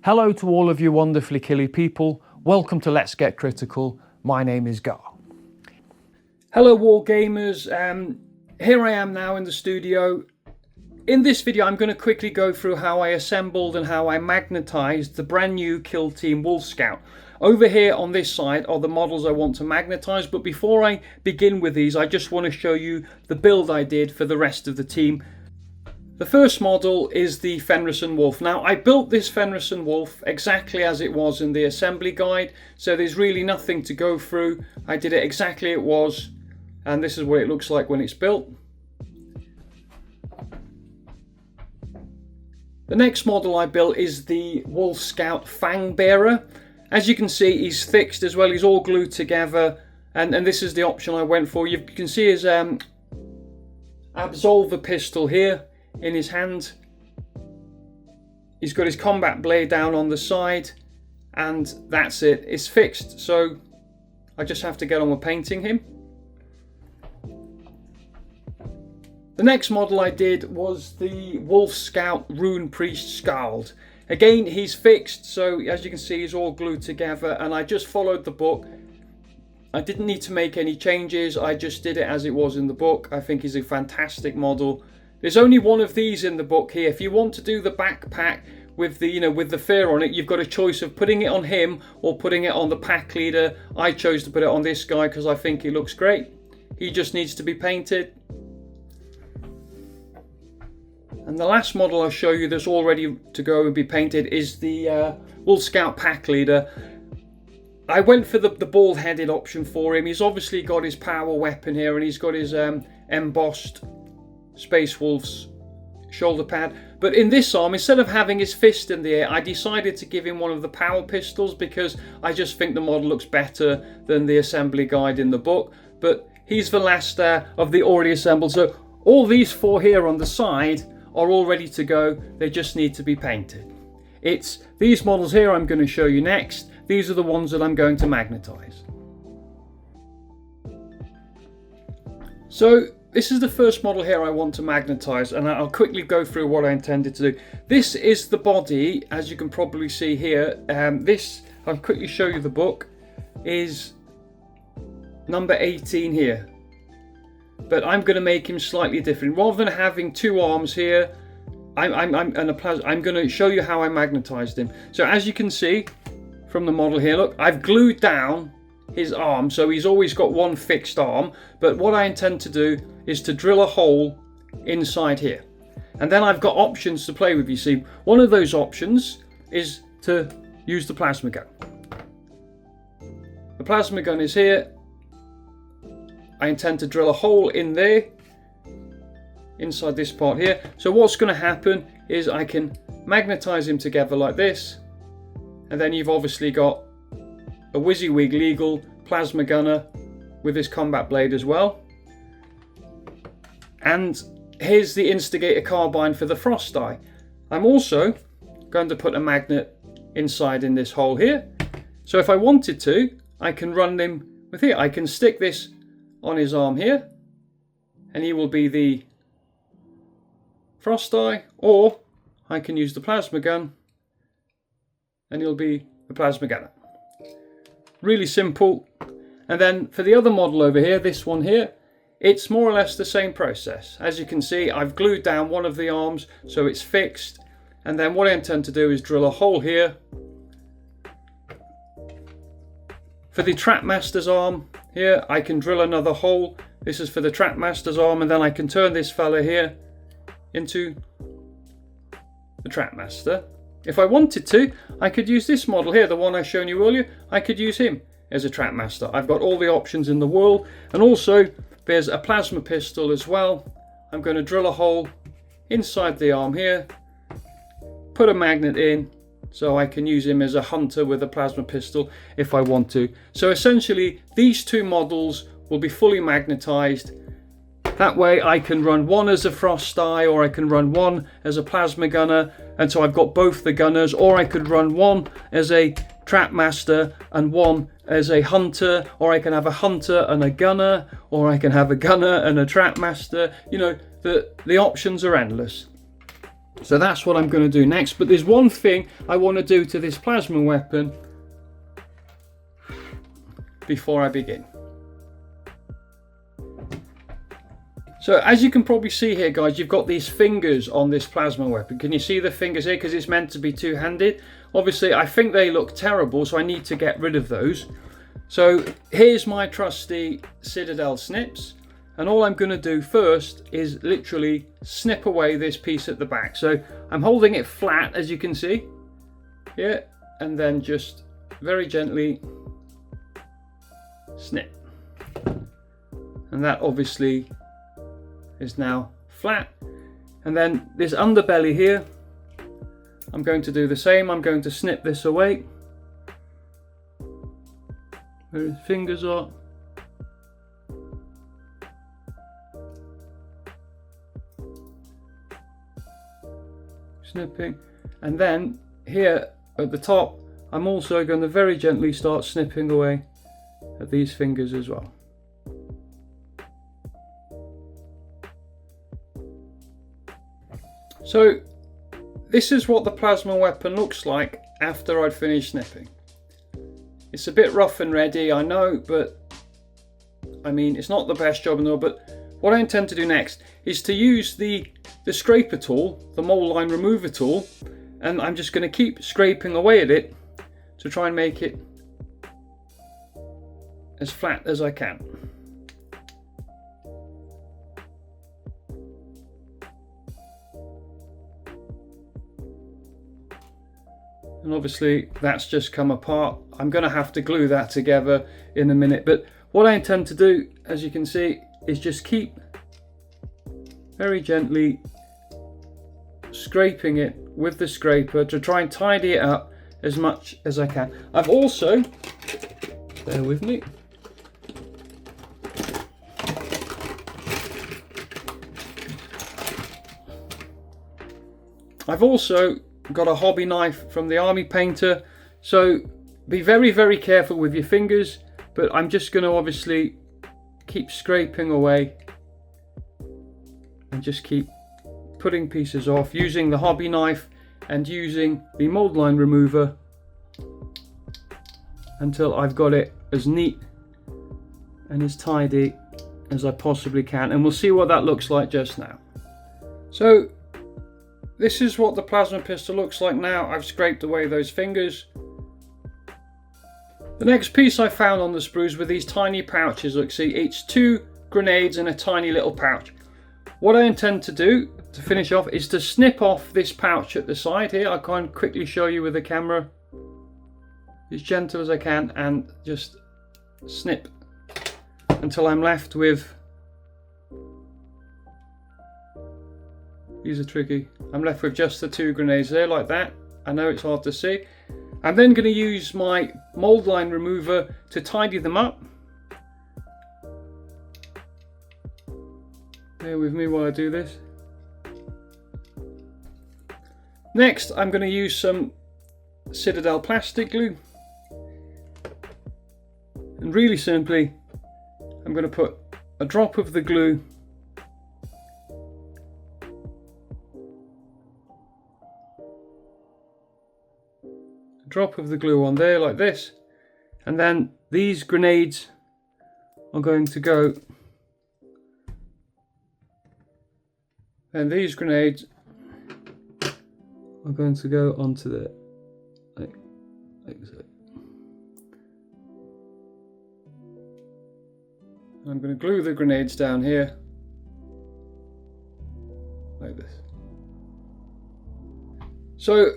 Hello to all of you wonderfully killy people. Welcome to Let's Get Critical. My name is Gar. Hello War Gamers. Here I am now in the studio. In this video I'm going to quickly go through how I assembled and how I magnetized the brand new Kill Team Wolf Scout. Over here on this side are the models I want to magnetize, but before I begin with these I just want to show you the build I did for the rest of the team. The first model is the Fenrison Wolf. Now I built this Fenrison Wolf exactly as it was in the assembly guide, so there's really nothing to go through. I did it exactly as it was, and this is what it looks like when it's built. The next model I built is the Wolf Scout Fang Bearer. As you can see, he's fixed as well, he's all glued together, and this is the option I went for. You can see his Absolver pistol here in his hand. He's got his combat blade down on the side, and that's it. It's fixed, so I just have to get on with painting him. The next model I did was the Wolf Scout Rune Priest Scald. Again, he's fixed, so as you can see he's all glued together, and I just followed the book. I didn't need to make any changes, I just did it as it was in the book. I think he's a fantastic model. There's only one of these in the book here. If you want to do the backpack with the, with the fur on it, you've got a choice of putting it on him or putting it on the pack leader. I chose to put it on this guy because I think he looks great. He just needs to be painted. And the last model I'll show you that's all ready to go and be painted is the Wolf Scout pack leader. I went for the bald-headed option for him. He's obviously got his power weapon here, and he's got his embossed Space Wolf's shoulder pad, but in this arm, instead of having his fist in the air, I decided to give him one of the power pistols because I just think the model looks better than the assembly guide in the book. But he's the last of the already assembled, so all these four here on the side are all ready to go. They just need to be painted. It's these models here I'm going to show you next. These are the ones that I'm going to magnetize. So this is the first model here I want to magnetize, and I'll quickly go through what I intended to do. This is the body, as you can probably see here. I'll quickly show you the book, is number 18 here. But I'm going to make him slightly different. Rather than having two arms here, I'm going to show you how I magnetized him. So as you can see from the model here, look, I've glued down his arm, so he's always got one fixed arm, but what I intend to do is to drill a hole inside here, and then I've got options to play with. You see, one of those options is to use the plasma gun. The plasma gun is here. I intend to drill a hole in there inside this part here, so what's going to happen is I can magnetize him together like this, and then you've obviously got a WYSIWYG legal plasma gunner with his combat blade as well. And here's the instigator carbine for the frost eye. I'm also going to put a magnet inside in this hole here. So if I wanted to, I can run him with here. I can stick this on his arm here, and he will be the frost eye, or I can use the plasma gun and he'll be the plasma gunner. Really simple. And then for the other model over here, this one here, it's more or less the same process. As you can see, I've glued down one of the arms so it's fixed, and then what I intend to do is drill a hole here. For the Trapmaster's arm here, I can drill another hole. This is for the Trapmaster's arm, and then I can turn this fella here into the Trapmaster. If I wanted to, I could use this model here, the one I shown you earlier. I could use him as a Trapmaster. I've got all the options in the world, and also there's a plasma pistol as well. I'm going to drill a hole inside the arm here, put a magnet in, so I can use him as a hunter with a plasma pistol if I want to. So essentially, these two models will be fully magnetized. That way I can run one as a frost eye, or I can run one as a plasma gunner, and so I've got both the gunners, or I could run one as a Trapmaster and one as a hunter, or I can have a hunter and a gunner, or I can have a gunner and a Trapmaster. You know, the options are endless. So that's what I'm going to do next. But there's one thing I want to do to this plasma weapon before I begin. So as you can probably see here, guys, you've got these fingers on this plasma weapon. Can you see the fingers here? Because it's meant to be two-handed. Obviously, I think they look terrible, so I need to get rid of those. So here's my trusty Citadel snips. And all I'm going to do first is literally snip away this piece at the back. So I'm holding it flat, as you can see. Yeah, and then just very gently snip. And that obviously is now flat. And then this underbelly here, I'm going to do the same. I'm going to snip this away where his fingers are. Snipping, and then here at the top I'm also going to very gently start snipping away at these fingers as well. So this is what the plasma weapon looks like after I'd finished snipping. It's a bit rough and ready, I know, but I mean, it's not the best job in the world. But what I intend to do next is to use the scraper tool, the mold line remover tool, and I'm just going to keep scraping away at it to try and make it as flat as I can. And obviously that's just come apart. I'm going to have to glue that together in a minute, but what I intend to do, as you can see, is just keep very gently scraping it with the scraper to try and tidy it up as much as I can. I've also, bear with me, I've also got a hobby knife from the army painter, so be very, very careful with your fingers, but I'm just going to obviously keep scraping away and just keep putting pieces off using the hobby knife and using the mold line remover until I've got it as neat and as tidy as I possibly can, and we'll see what that looks like just now. So this is what the plasma pistol looks like now. I've scraped away those fingers. The next piece I found on the sprues were these tiny pouches. Look, see, it's 2 grenades in a tiny little pouch. What I intend to do to finish off is to snip off this pouch at the side here. I can quickly show you with the camera, as gentle as I can, and just snip until I'm left with, these are tricky, I'm left with just the 2 grenades there, like that. I know it's hard to see. I'm then going to use my mold line remover to tidy them up. Bear with me while I do this. Next, I'm going to use some Citadel plastic glue. And really simply, I'm going to put a drop of the glue on there like this, and then these grenades are going to go, and these grenades are going to go onto the, like so. I'm going to glue the grenades down here like this. So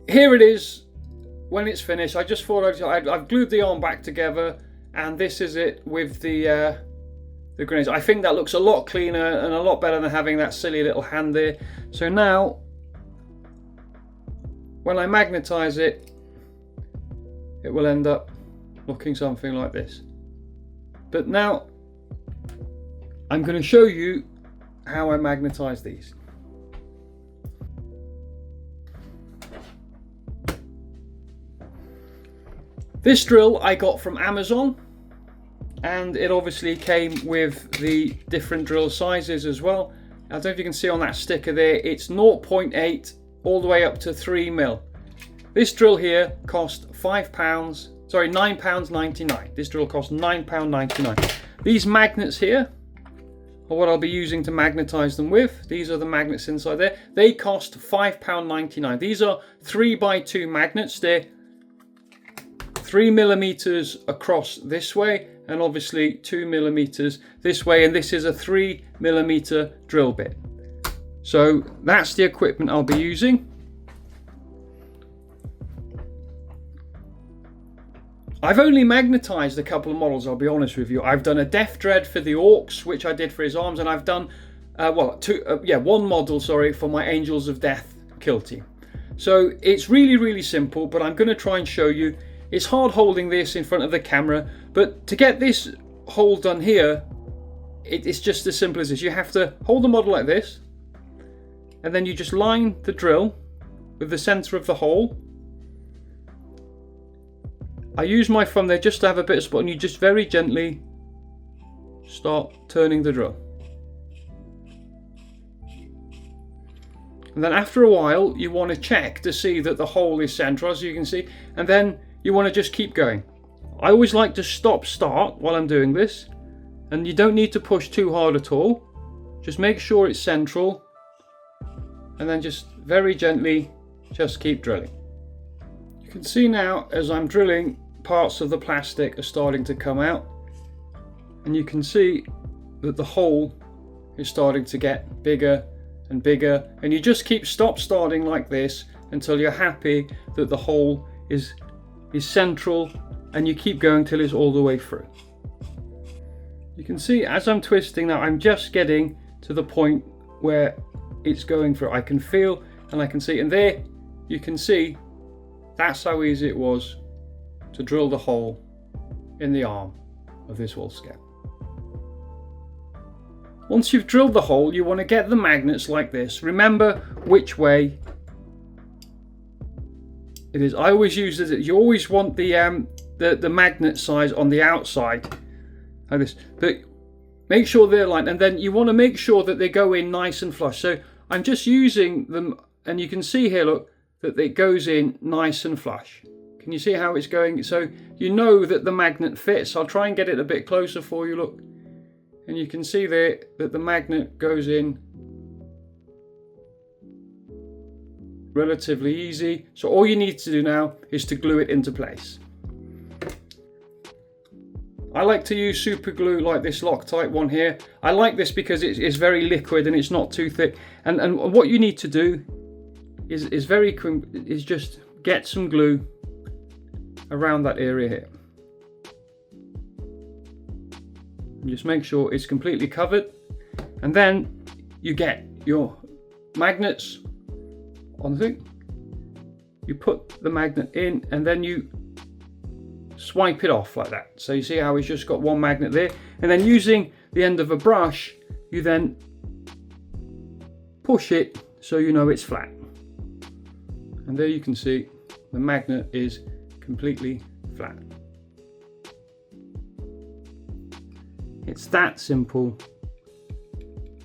here it is. When it's finished, I just thought I've glued the arm back together, and this is it with the grenades. I think that looks a lot cleaner and a lot better than having that silly little hand there. So now, when I magnetize it, it will end up looking something like this. But now, I'm going to show you how I magnetize these. This drill I got from Amazon, and it obviously came with the different drill sizes as well, I don't know if you can see on that sticker there, it's 0.8 all the way up to 3 mil. This drill here cost £9.99. This drill cost £9.99. These magnets here are what I'll be using to magnetize them with. These are the magnets inside there. They cost £5.99. These are 3x2 magnets. They're 3 millimeters across this way, and obviously 2 millimeters this way, and this is a 3 millimeter drill bit. So that's the equipment I'll be using. I've only magnetized a couple of models, I'll be honest with you. I've done a Death Dread for the Orcs, which I did for his arms, and I've done one model, sorry, for my Angels of Death kill team. So it's really simple, but I'm going to try and show you. It's hard holding this in front of the camera, but to get this hole done here, it's just as simple as this. You have to hold the model like this, and then you just line the drill with the center of the hole. I use my thumb there just to have a bit of spot, and you just very gently start turning the drill. And then after a while, you want to check to see that the hole is central, as you can see, and then you want to just keep going. I always like to start while I'm doing this, and you don't need to push too hard at all. Just make sure it's central, and then just very gently just keep drilling. You can see now as I'm drilling, parts of the plastic are starting to come out, and you can see that the hole is starting to get bigger and bigger, and you just keep starting like this until you're happy that the hole is central, and you keep going till it's all the way through. You can see as I'm twisting now, I'm just getting to the point where it's going through. I can feel and I can see, and there you can see that's how easy it was to drill the hole in the arm of this wolf scout. Once you've drilled the hole, you want to get the magnets like this. Remember which way it is. I always use it. You always want the magnet size on the outside like this, but make sure they're lined, and then you want to make sure that they go in nice and flush. So I'm just using them, and you can see here, look, that it goes in nice and flush. Can you see how it's going? So you know that the magnet fits. I'll try and get it a bit closer for you, look. And you can see there that the magnet goes in relatively easy. So all you need to do now is to glue it into place. I like to use super glue like this Loctite one here. I like this because it's very liquid and it's not too thick. And what you need to do is just get some glue around that area here. And just make sure it's completely covered, and then you get your magnets on the thing. You put the magnet in, and then you swipe it off like that. So you see how it's just got one magnet there, and then using the end of a brush, you then push it so you know it's flat. And there you can see the magnet is completely flat. It's that simple,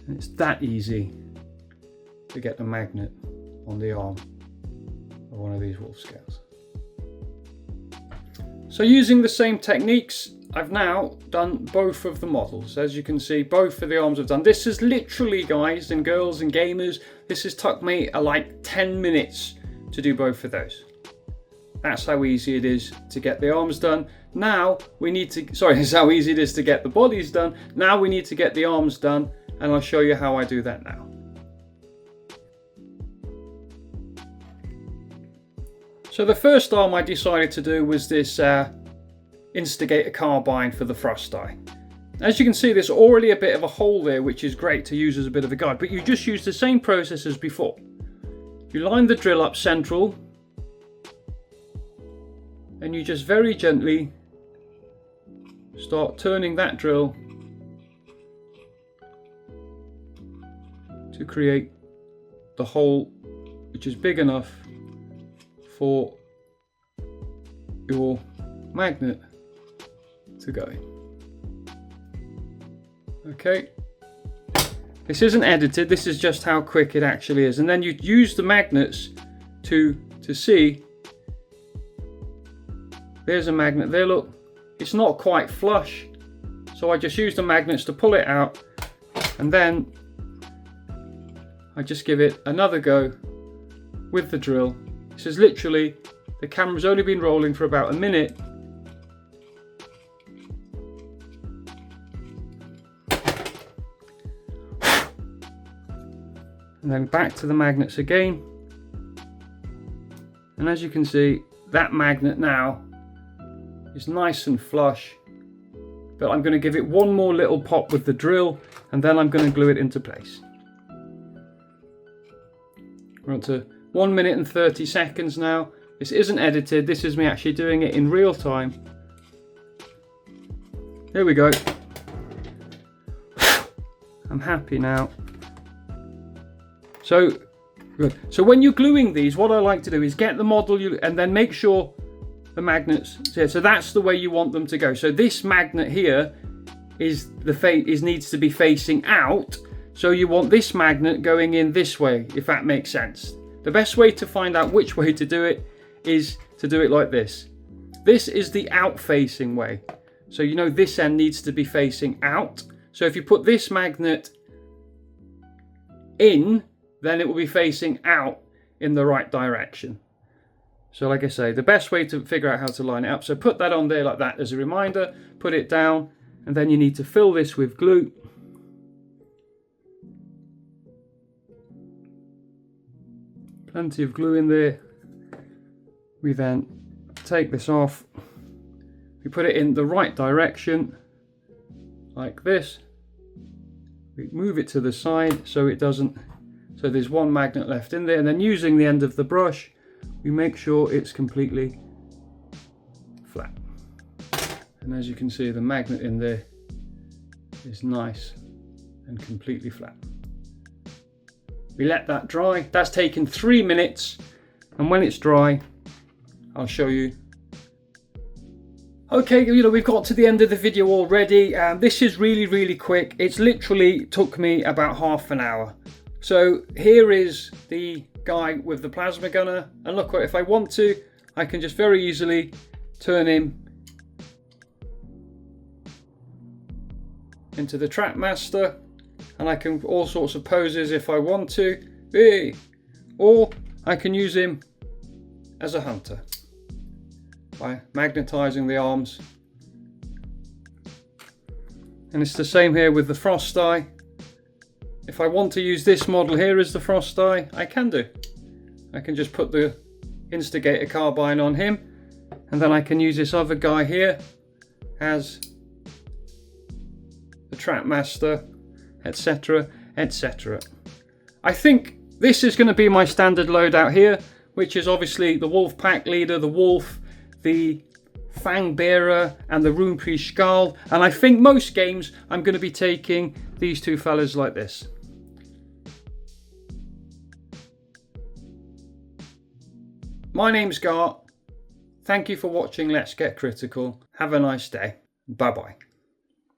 and it's that easy to get the magnet on the arm of one of these wolf scouts. So using the same techniques, I've now done both of the models. As you can see, both of the arms I've done. This is literally, guys and girls and gamers, this has took me like 10 minutes to do both of those. That's how easy it is to get the arms done. Now we need to, sorry, it's how easy it is to get the bodies done. Now we need to get the arms done, and I'll show you how I do that now. So the first arm I decided to do was this Instigator carbine for the thrust eye. As you can see, there's already a bit of a hole there, which is great to use as a bit of a guide, but you just use the same process as before. You line the drill up central, and you just very gently start turning that drill to create the hole which is big enough for your magnet to go in. Okay, This isn't edited, this is just how quick it actually is. And then you use the magnets to see. There's a magnet there, look. It's not quite flush. So I just use the magnets to pull it out. And then I just give it another go with the drill. This is literally, the camera's only been rolling for about a minute. And then back to the magnets again. And as you can see, that magnet now is nice and flush. But I'm going to give it one more little pop with the drill, and then I'm going to glue it into place. We're on to 1 minute and 30 seconds now. This isn't edited, this is me actually doing it in real time. Here we go. I'm happy now. So, good. So when you're gluing these, what I like to do is get the model and then make sure the magnets, so that's the way you want them to go. So this magnet here is needs to be facing out. So you want this magnet going in this way, if that makes sense. The best way to find out which way to do it is to do it like this. This is the out facing way. So you know this end needs to be facing out. So if you put this magnet in, then it will be facing out in the right direction. So like I say, the best way to figure out how to line it up. So put that on there like that as a reminder, put it down, and then you need to fill this with glue. Plenty of glue in there. We then take this off. We put it in the right direction, like this. We move it to the side so it doesn't, so there's one magnet left in there, and then using the end of the brush, we make sure it's completely flat. And as you can see, the magnet in there is nice and completely flat. We let that dry. That's taken 3 minutes, and when it's dry, I'll show you. Okay, we've got to the end of the video already. This is really quick. It's literally took me about half an hour. So here is the guy with the plasma gunner, and look, if I want to, I can just very easily turn him into the Trapmaster, and I can all sorts of poses if I want to. Hey! Or I can use him as a hunter by magnetising the arms. And it's the same here with the frost eye. If I want to use this model here as the frost eye, I can do. I can just put the instigator carbine on him, and then I can use this other guy here as the Trapmaster, etc, etc. I think this is going to be my standard loadout here, which is obviously the wolf pack leader, the wolf, the fang bearer, and the Runepriest Skald. And I think most games I'm going to be taking these two fellas like this. My name's Gart. Thank you for watching Let's Get Critical. Have a nice day. Bye bye.